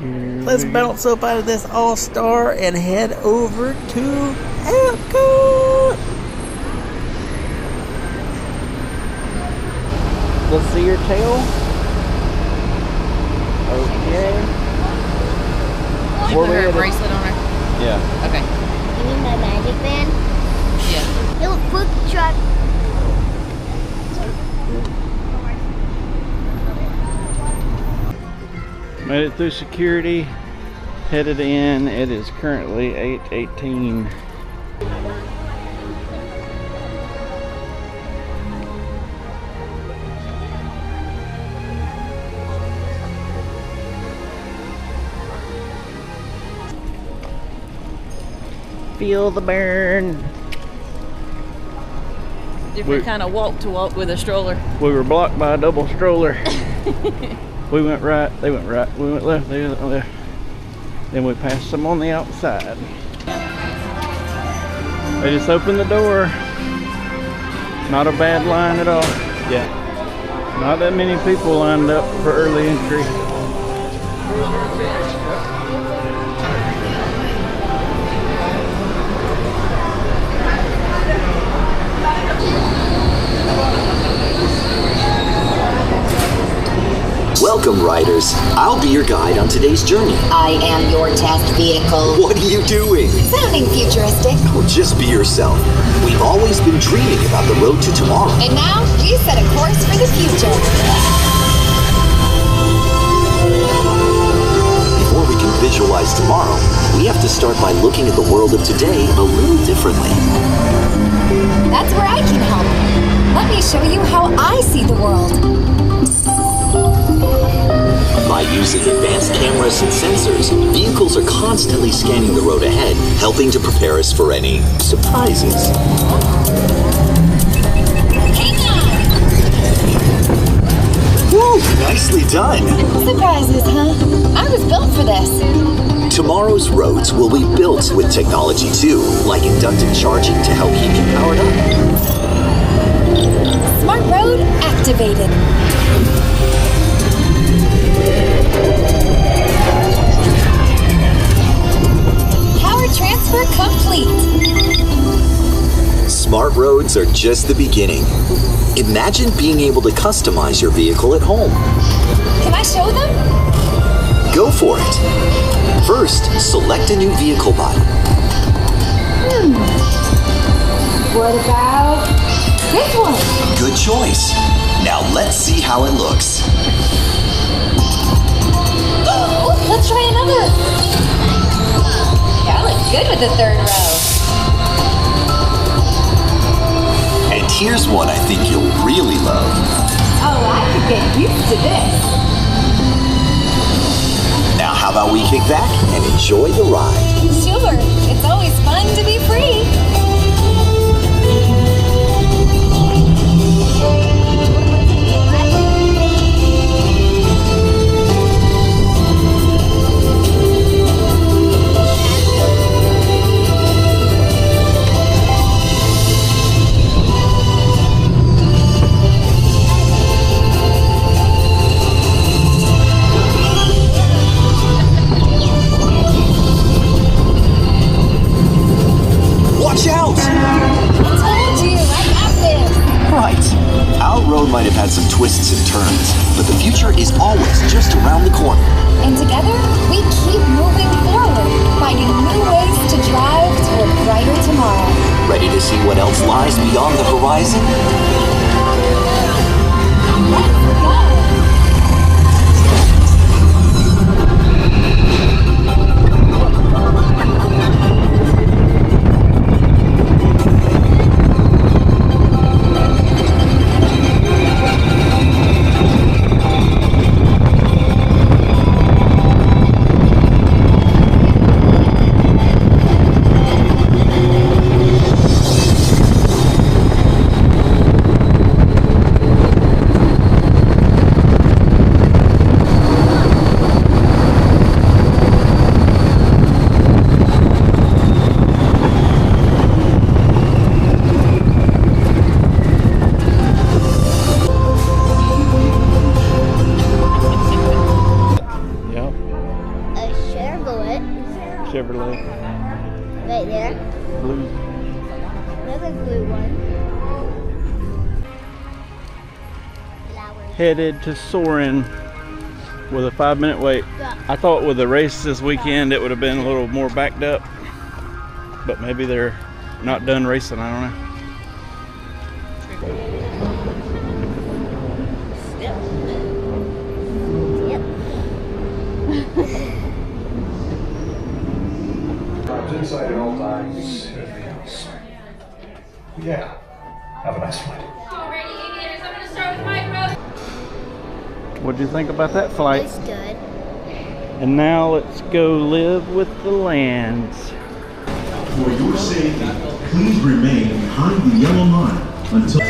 Let's bounce up out of this All-Star and head over to EPCOT. Let's see your tail. Okay. Did you put her bracelet on her? Yeah. Okay. You need my magic band? Yeah. It will food truck. Made it through security, headed in. It is currently 8:18. Feel the burn. Different kind of walk to walk with a stroller. We were blocked by a double stroller. We went right, they went right, we went left, they went left. Then we passed some on the outside. They just opened the door. Not a bad line at all. Yeah. Not that many people lined up for early entry. Welcome, riders. I'll be your guide on today's journey. I am your test vehicle. What are you doing? Sounding futuristic. Well, just be yourself. We've always been dreaming about the road to tomorrow. And now we set a course for the future. Before we can visualize tomorrow, we have to start by looking at the world of today a little differently. That's where I can help. Let me show you how I see the world. By using advanced cameras and sensors, vehicles are constantly scanning the road ahead, helping to prepare us for any surprises. Hang on! Woo! Nicely done! Surprises, huh? I was built for this. Tomorrow's roads will be built with technology too, like inductive charging to help keep you powered up. Smart road activated. Transfer complete. Smart roads are just the beginning. Imagine being able to customize your vehicle at home. Can I show them? Go for it. First, select a new vehicle body. What about this one? Good choice. Now let's see how it looks. Oh, let's try another. That looks good with the third row. And here's one I think you'll really love. Oh, I could get used to this. Now how about we kick back and enjoy the ride? Sure, it's always fun to be free. Watch out! I told you, I got this. Right. Our road might have had some twists and turns, but the future is always just around the corner. And together, we keep moving forward, finding new ways to drive to a brighter tomorrow. Ready to see what else lies beyond the horizon? Let's go! diver leg. Right there. Blue. There's a blue one. Flowers. Headed to Soarin with a 5-minute wait. I thought with the race this weekend it would have been a little more backed up, but maybe they're not done racing, I don't know. Inside at all times. Yeah. Have a nice flight. Alrighty, aviators, I'm gonna start with micro. What'd you think about that flight? It's good. And now let's go live with the lands. For your safety, please remain behind the yellow line until...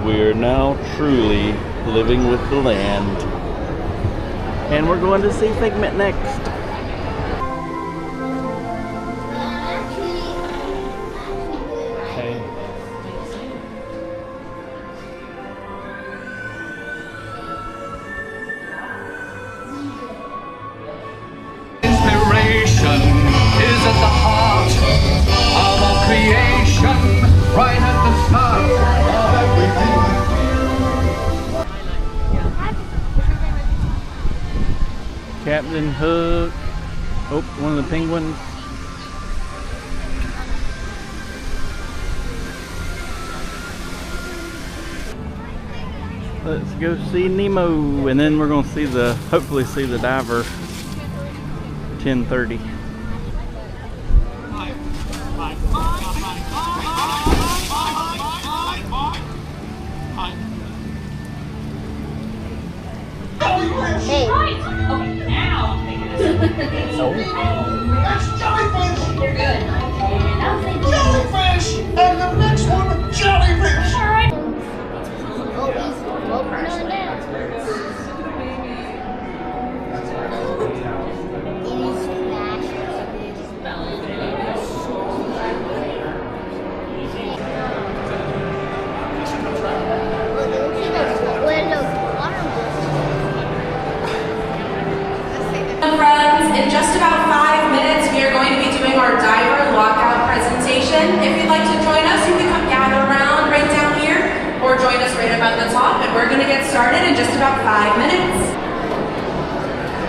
We're now truly living with the land. And we're going to see Figment next. Hey. Inspiration is at the heart of all creation, right at the start of everything. Captain Hook. Oh, one of the penguins. Let's go see Nemo, and then we're gonna see hopefully see the diver 10:30. Hey. That's jellyfish! You're good. Jellyfish! And the next one, jellyfish! Alright. Oh, he's open on that. It is Friends, in just about 5 minutes, we are going to be doing our diver lockout presentation. If you'd like to join us, you can come gather around right down here, or join us right up at the top, and we're going to get started in just about 5 minutes.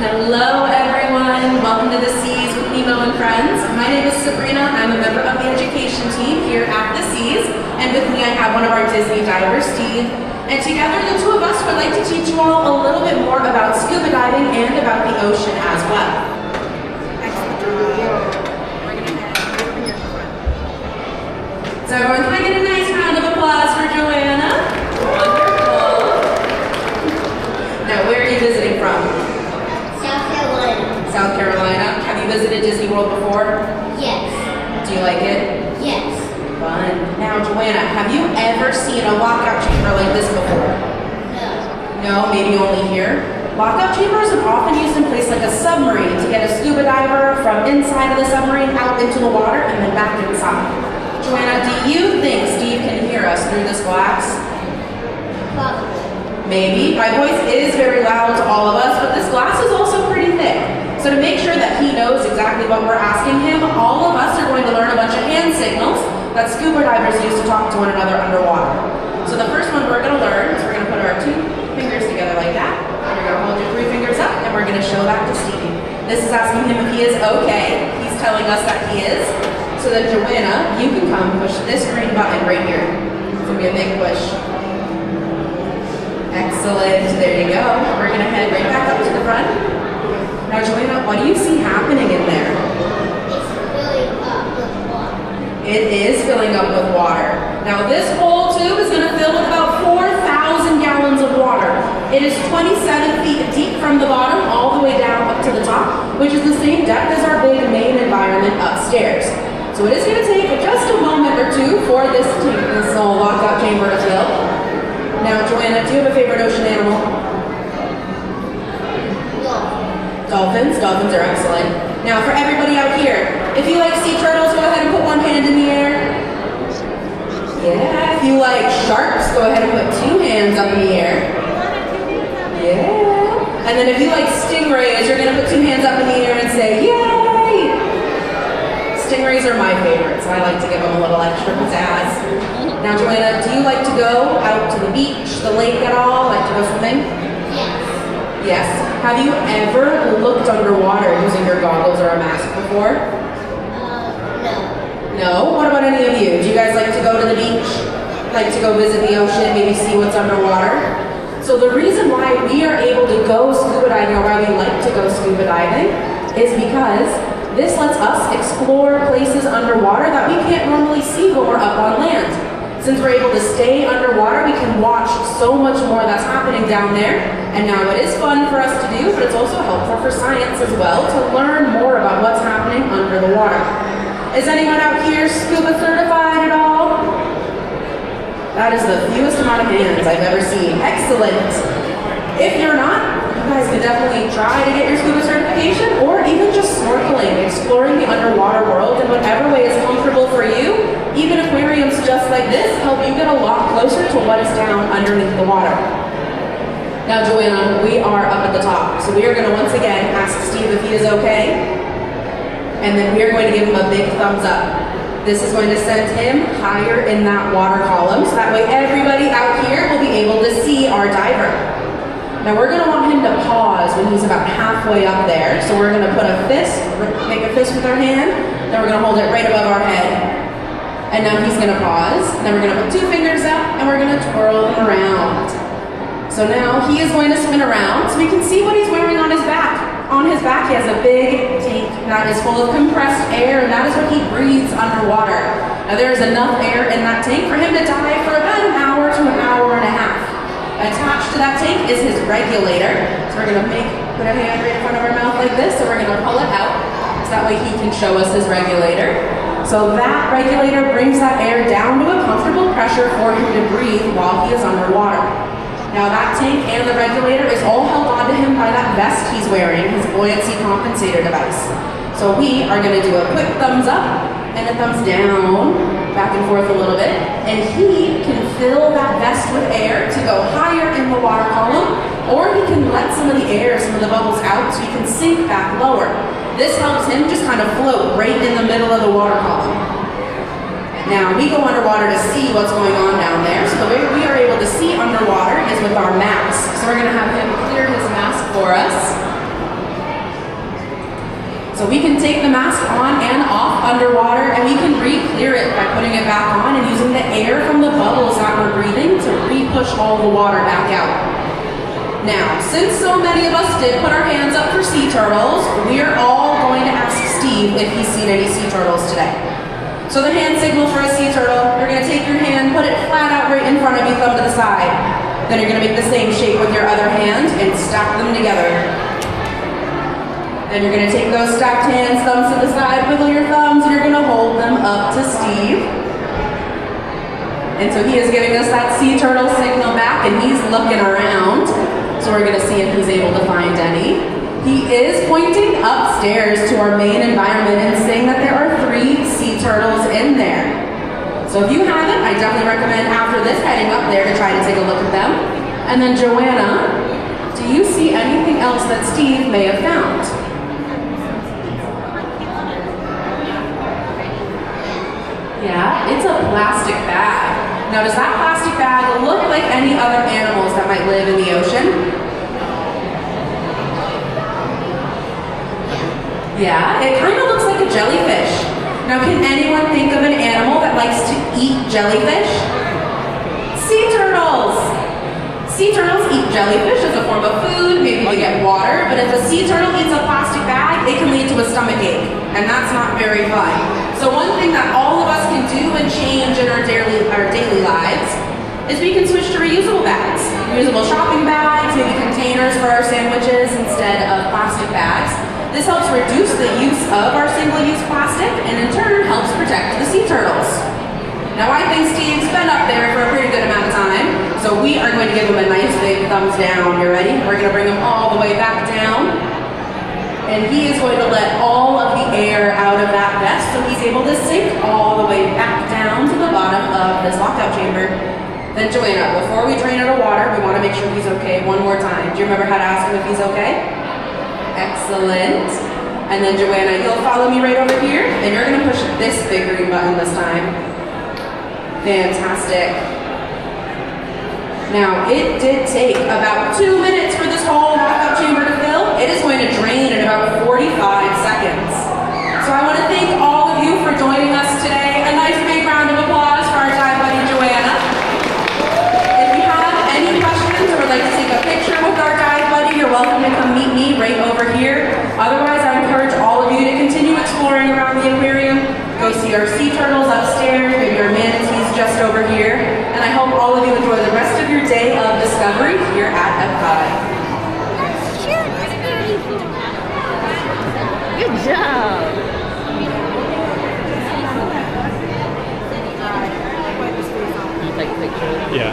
Hello, everyone. Welcome to the Seas with Nemo and Friends. My name is Sabrina. I'm a member of the education team here at the Seas, and with me I have one of our Disney divers, Steve. And together, the two of us would like to teach you all a little bit more about scuba diving and about the ocean as well. So everyone, can I get a nice round of applause for Joanna? Wonderful. Now, where are you visiting from? South Carolina. South Carolina. Have you visited Disney World before? Yes. Do you like it? Yes. Fun. Now, Joanna, have you ever seen a lockout chamber like this before? No. No, maybe only here. Lockout chambers are often used in place like a submarine to get a scuba diver from inside of the submarine out into the water and then back inside. Joanna, do you think Steve can hear us through this glass? Probably. Maybe. My voice is very loud to all of us, but this glass is also pretty thick. So to make sure that he knows exactly what we're asking him, all of us are going to learn a bunch of hand signals that scuba divers use to talk to one another underwater. So the first one we're going to learn is we're going to put our 2 fingers together like that. We're going to hold your 3 fingers up, and we're going to show that to Steve. This is asking him if he is okay. He's telling us that he is. So then Joanna, you can come push this green button right here. It's going to be a big push. Excellent. There you go. We're going to head right back up to the front. Now Joanna, what do you see happening in there? It is filling up with water. Now this whole tube is going to fill with about 4,000 gallons of water. It is 27 feet deep from the bottom all the way down up to the top, which is the same depth as our big main environment upstairs. So it is going to take just a moment or two for this little lockout chamber to fill. Now Joanna, do you have a favorite ocean animal? Dolphins. Dolphins are excellent. Now for everybody out here, If you like sea turtles, go ahead and put one hand in the air. Yeah. If you like sharks, go ahead and put two hands up in the air. Yeah. And then if you like stingrays, you're gonna put two hands up in the air and say, yay! Stingrays are my favorite, so I like to give them a little extra pizzazz. Now, Joanna, do you like to go out to the beach, the lake at all? Like to go swimming? Yes. Yes. Have you ever looked underwater using your goggles or a mask before? No. No? What about any of you? Do you guys like to go to the beach? Like to go visit the ocean, maybe see what's underwater? So the reason why we are able to go scuba diving, or why we like to go scuba diving, is because this lets us explore places underwater that we can't normally see when we're up on land. Since we're able to stay underwater, we can watch so much more that's happening down there. And now it is fun for us to do, but it's also helpful for science as well to learn more about what's happening under the water. Is anyone out here scuba certified at all? That is the fewest amount of hands I've ever seen. Excellent. If you're not, you guys can definitely try to get your scuba certification, or even just snorkeling, exploring the underwater world in whatever way is comfortable for you. Even aquariums just like this help you get a lot closer to what is down underneath the water. Now, Joanna, we are up at the top, so we are going to once again ask Steve if he is okay, and then we are going to give him a big thumbs up. This is going to send him higher in that water column, so that way everybody out here will be able to see our diver. Now we're going to want him to pause when he's about halfway up there. So we're going to put a fist, make a fist with our hand, then we're going to hold it right above our head. And now he's going to pause, then we're going to put two fingers up, and we're going to twirl him around. So now he is going to spin around, so we can see what he's wearing on his back. On his back, he has a big tank that is full of compressed air, and that is what he breathes underwater. Now there is enough air in that tank for him to dive for about an hour to an hour and a half. Attached to that tank is his regulator. So we're gonna put our hand right in front of our mouth like this, so we're gonna pull it out, so that way he can show us his regulator. So that regulator brings that air down to a comfortable pressure for him to breathe while he is underwater. Now that tank and the regulator is all held onto him by that vest he's wearing, his buoyancy compensator device. So we are gonna do a quick thumbs up and a thumbs down, back and forth a little bit, and he can fill that vest with air to go higher in the water column, or he can let some of the air, some of the bubbles out, so he can sink back lower. This helps him just kind of float right in the middle of the water column. Now we go underwater to see what's going on down there, so the way we are able to see underwater is with our mask. So we're gonna have him clear his mask for us. So we can take the mask on and off underwater, and we can re-clear it by putting it back on and using the air from the bubbles that we're breathing to re-push all the water back out. Now, since so many of us did put our hands up for sea turtles, we are all going to ask Steve if he's seen any sea turtles today. So the hand signal for a sea turtle, you're going to take your hand, put it flat out right in front of you, thumb to the side. Then you're going to make the same shape with your other hand and stack them together. Then you're going to take those stacked hands, thumbs to the side, wiggle your thumbs, and you're going to hold them up to Steve. And so he is giving us that sea turtle signal back, and he's looking around. So we're going to see if he's able to find any. He is pointing upstairs to our main environment and saying that there are 3 sea turtles in there. So if you haven't, I definitely recommend after this heading up there to try to take a look at them. And then Joanna, do you see anything else that Steve may have found? Yeah, it's a plastic bag. Now, does that plastic bag look like any other animals that might live in the ocean? Yeah, it kind of looks like a jellyfish. Now, can anyone think of an animal that likes to eat jellyfish? Sea turtles! Sea turtles eat jellyfish as a form of food, maybe to get water, but if a sea turtle eats a plastic bag, it can lead to a stomach ache, and that's not very fun. So one thing that all of us can do and change in our daily lives is we can switch to reusable bags. Reusable shopping bags, maybe containers for our sandwiches instead of plastic bags. This helps reduce the use of our single-use plastic and in turn helps protect the sea turtles. Now I think Steve's been up there for a pretty good amount of time, so we are going to give him a nice big thumbs down. You ready? We're going to bring him all the way back down. And he is going to let all of the air air out of that vest, so he's able to sink all the way back down to the bottom of this lockout chamber. Then Joanna, before we drain out of water, we want to make sure he's okay one more time. Do you remember how to ask him if he's okay? Excellent. And then Joanna, you'll follow me right over here, and you're gonna push this big green button this time. Fantastic. Now, it did take about 2 minutes for this whole lockout chamber to fill. It is going to drain in about 45 seconds. So I want to thank all of you for joining us today. A nice big round of applause for our dive buddy, Joanna. If you have any questions or would like to take a picture with our dive buddy, you're welcome to come meet me right over here. Otherwise, I encourage all of you to continue exploring around the aquarium. Go see our sea turtles upstairs, maybe our manatees just over here. And I hope all of you enjoy the rest of your day of discovery here at EPCOT. Good job. Can you take a picture? Yeah.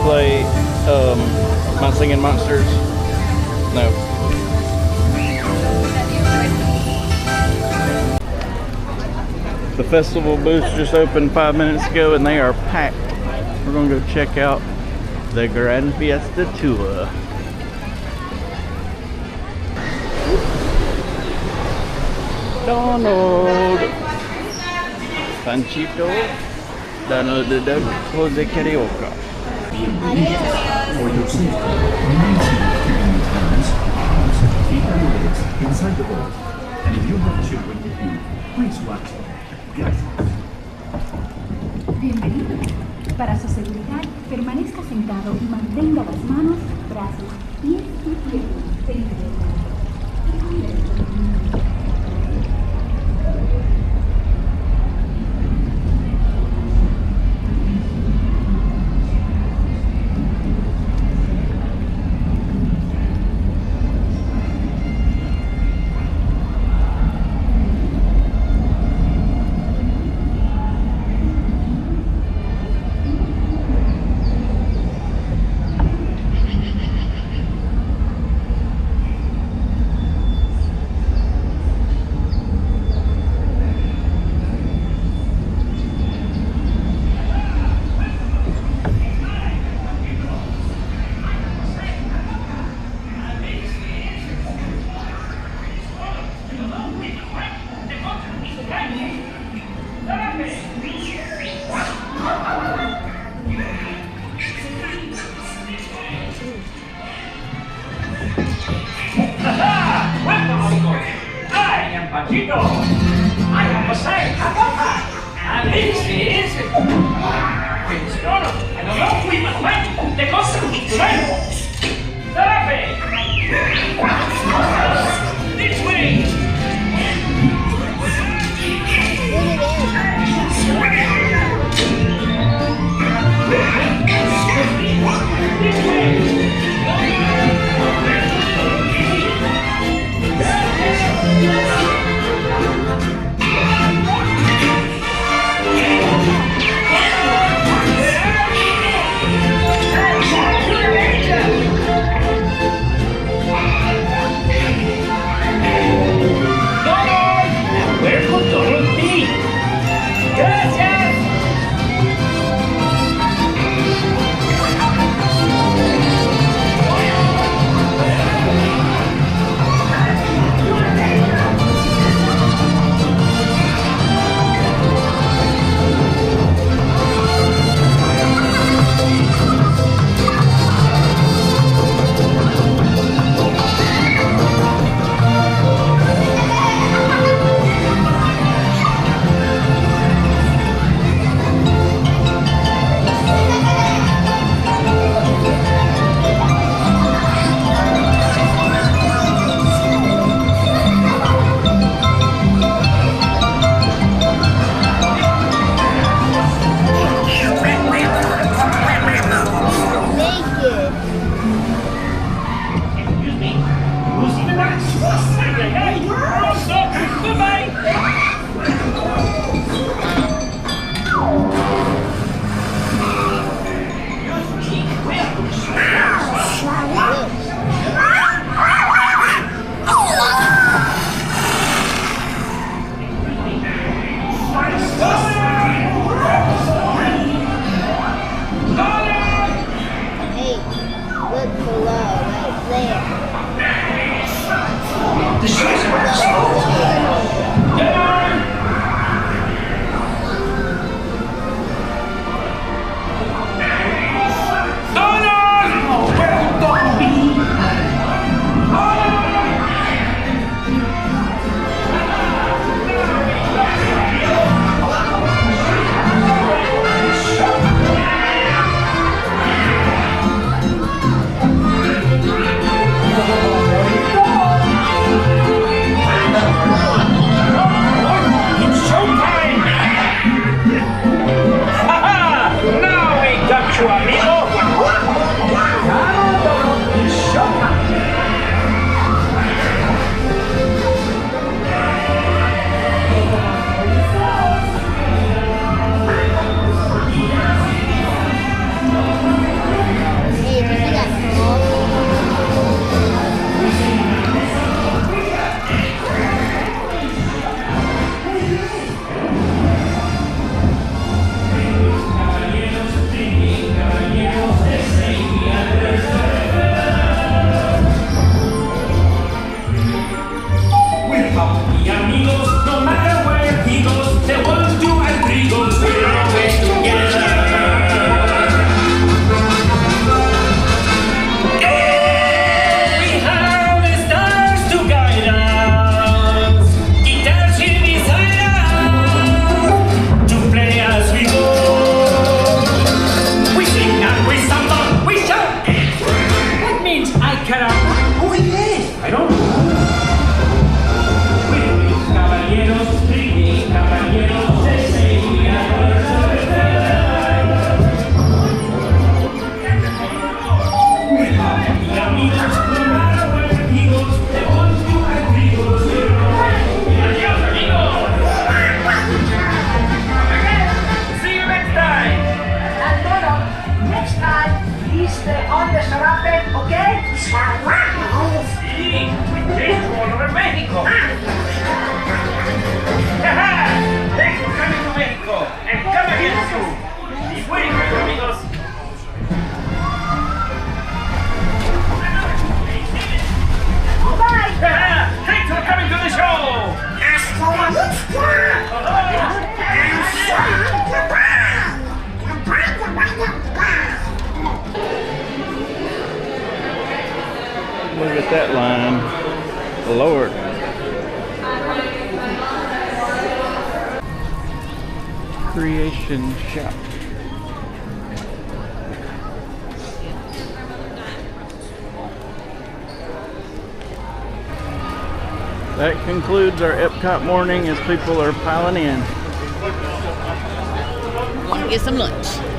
Play My Singing Monsters? No. The festival booth just opened 5 minutes ago and they are packed. We're gonna go check out the Grand Fiesta Tour. Donald! Panchito! Donald the Duck for the karaoke. For your safety, remain seated during your turns, arms, feet and legs inside the boat. And if you have children with you, please watch them. Gracias. Bienvenido. Para su seguridad, permanezca sentado y mantenga las manos, brazos, pies y piernas en libertad. Paquito. I am Jose Acosta. And this is... No, I don't know. We must find the costa. This way. Look at that line. Lord. Creation shop. That concludes our EPCOT morning as people are piling in. Want to get some lunch.